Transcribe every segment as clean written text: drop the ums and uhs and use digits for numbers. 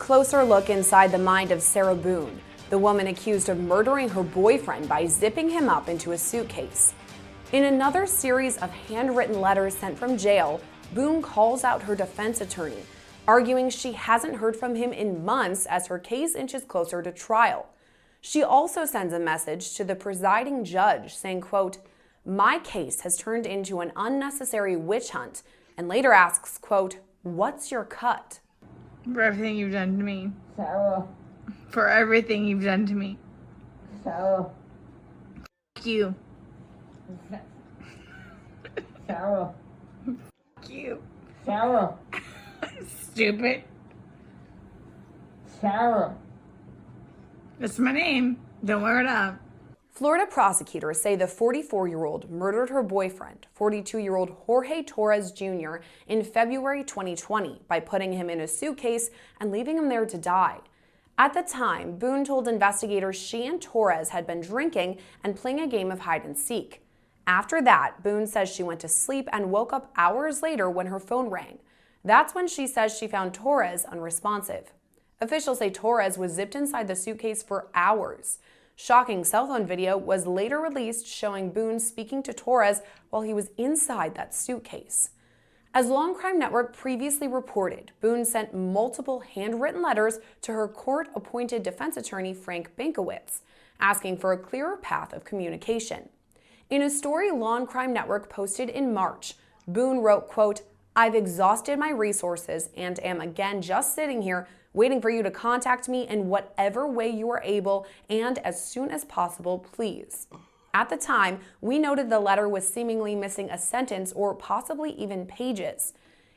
closer look inside the mind of Sarah Boone, the woman accused of murdering her boyfriend by zipping him up into a suitcase. In another series of handwritten letters sent from jail, Boone calls out her defense attorney, arguing she hasn't heard from him in months as her case inches closer to trial. She also sends a message to the presiding judge saying, quote, "My case has turned into an unnecessary witch hunt," and later asks, quote, "What's your cut?" For everything you've done to me. Sarah. For everything you've done to me. Sarah. F you. Sarah. F you. Sarah. Stupid. Sarah. That's my name. Don't wear it up. Florida prosecutors say the 44-year-old murdered her boyfriend, 42-year-old Jorge Torres Jr., in February 2020 by putting him in a suitcase and leaving him there to die. At the time, Boone told investigators she and Torres had been drinking and playing a game of hide and seek. After that, Boone says she went to sleep and woke up hours later when her phone rang. That's when she says she found Torres unresponsive. Officials say Torres was zipped inside the suitcase for hours. Shocking cell phone video was later released showing Boone speaking to Torres while he was inside that suitcase. As Law and Crime Network previously reported, Boone sent multiple handwritten letters to her court-appointed defense attorney Frank Bankowitz, asking for a clearer path of communication. In a story Law and Crime Network posted in March, Boone wrote, quote, "I've exhausted my resources and am again just sitting here waiting for you to contact me in whatever way you are able and as soon as possible, please." At the time, we noted the letter was seemingly missing a sentence or possibly even pages.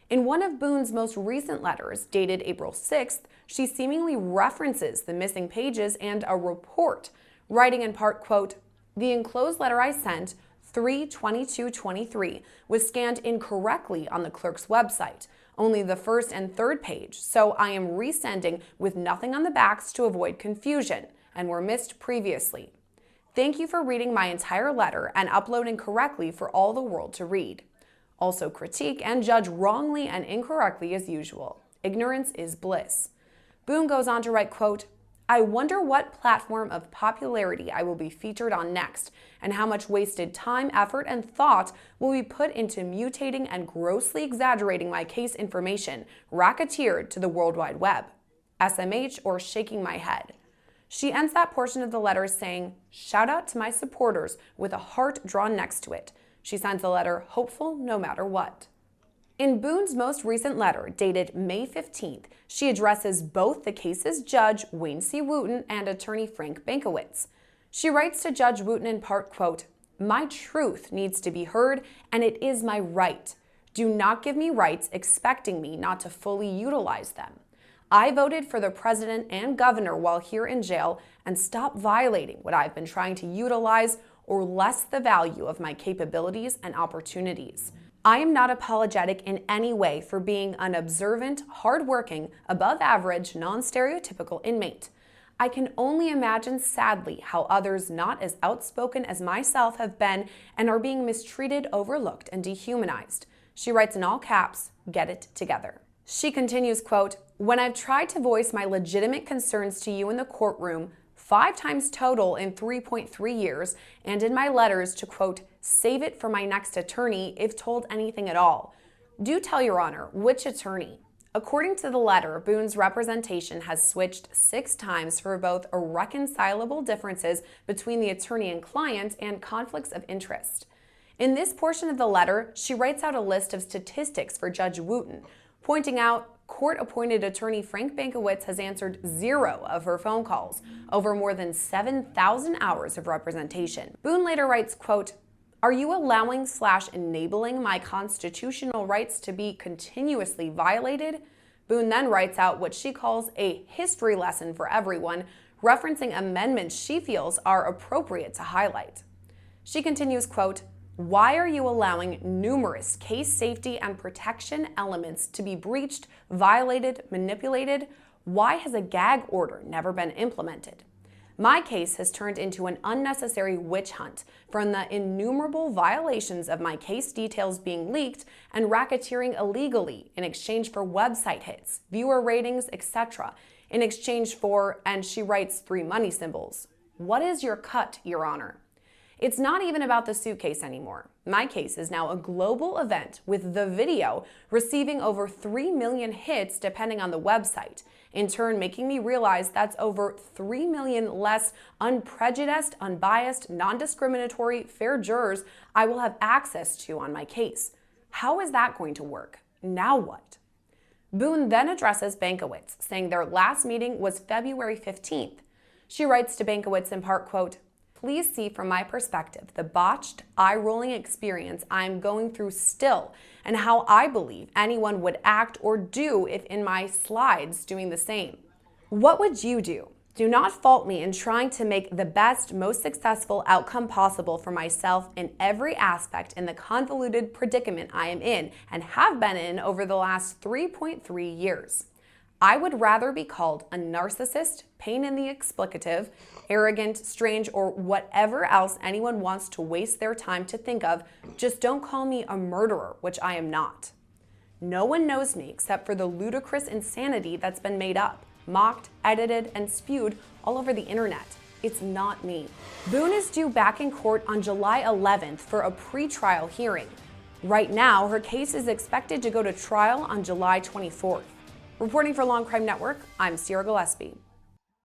In one of Boone's most recent letters, dated April 6th, she seemingly references the missing pages and a report, writing in part, quote, "The enclosed letter I sent, 3/22/23, was scanned incorrectly on the clerk's website, only the first and third page, so I am resending with nothing on the backs to avoid confusion, and were missed previously. Thank you for reading my entire letter and uploading correctly for all the world to read. Also critique and judge wrongly and incorrectly as usual. Ignorance is bliss." Boone goes on to write, quote, "I wonder what platform of popularity I will be featured on next, and how much wasted time, effort, and thought will be put into mutating and grossly exaggerating my case information, racketeered to the World Wide Web. SMH or shaking my head." She ends that portion of the letter saying, "Shout out to my supporters," with a heart drawn next to it. She sends the letter hopeful no matter what. In Boone's most recent letter, dated May 15th, she addresses both the case's judge, Wayne C. Wooten, and attorney Frank Bankowitz. She writes to Judge Wooten in part, quote, "My truth needs to be heard, and it is my right. Do not give me rights expecting me not to fully utilize them. I voted for the president and governor while here in jail, and stop violating what I've been trying to utilize or less the value of my capabilities and opportunities. I am not apologetic in any way for being an observant, hardworking, above average, non-stereotypical inmate. I can only imagine sadly how others not as outspoken as myself have been and are being mistreated, overlooked, and dehumanized." She writes in all caps, "Get it together." She continues, quote, "When I've tried to voice my legitimate concerns to you in the courtroom, 5 times total in 3.3 years, and in my letters to, quote, save it for my next attorney if told anything at all. Do tell your honor, which attorney?" According to the letter, Boone's representation has switched 6 times for both irreconcilable differences between the attorney and client and conflicts of interest. In this portion of the letter, she writes out a list of statistics for Judge Wooten, pointing out court-appointed attorney Frank Bankowitz has answered 0 of her phone calls over more than 7,000 hours of representation. Boone later writes, quote, "Are you allowing/enabling my constitutional rights to be continuously violated?" Boone then writes out what she calls a history lesson for everyone, referencing amendments she feels are appropriate to highlight. She continues, quote, "Why are you allowing numerous case safety and protection elements to be breached, violated, manipulated? Why has a gag order never been implemented? My case has turned into an unnecessary witch hunt from the innumerable violations of my case details being leaked and racketeering illegally in exchange for website hits, viewer ratings, etc. in exchange for, and she writes 3 money symbols. What is your cut, Your Honor? It's not even about the suitcase anymore. My case is now a global event with the video receiving over 3 million hits depending on the website, in turn making me realize that's over 3 million less unprejudiced, unbiased, non-discriminatory, fair jurors I will have access to on my case. How is that going to work? Now what? Boone then addresses Bankowitz, saying their last meeting was February 15th. She writes to Bankowitz in part, quote, "Please see from my perspective the botched, eye-rolling experience I'm going through still and how I believe anyone would act or do if in my slides doing the same. What would you do? Do not fault me in trying to make the best, most successful outcome possible for myself in every aspect in the convoluted predicament I am in and have been in over the last 3.3 years. I would rather be called a narcissist, pain in the explicative, arrogant, strange, or whatever else anyone wants to waste their time to think of. Just don't call me a murderer, which I am not. No one knows me except for the ludicrous insanity that's been made up, mocked, edited, and spewed all over the internet. It's not me." Boone is due back in court on July 11th for a pre-trial hearing. Right now, her case is expected to go to trial on July 24th. Reporting for Long Crime Network, I'm Sierra Gillespie.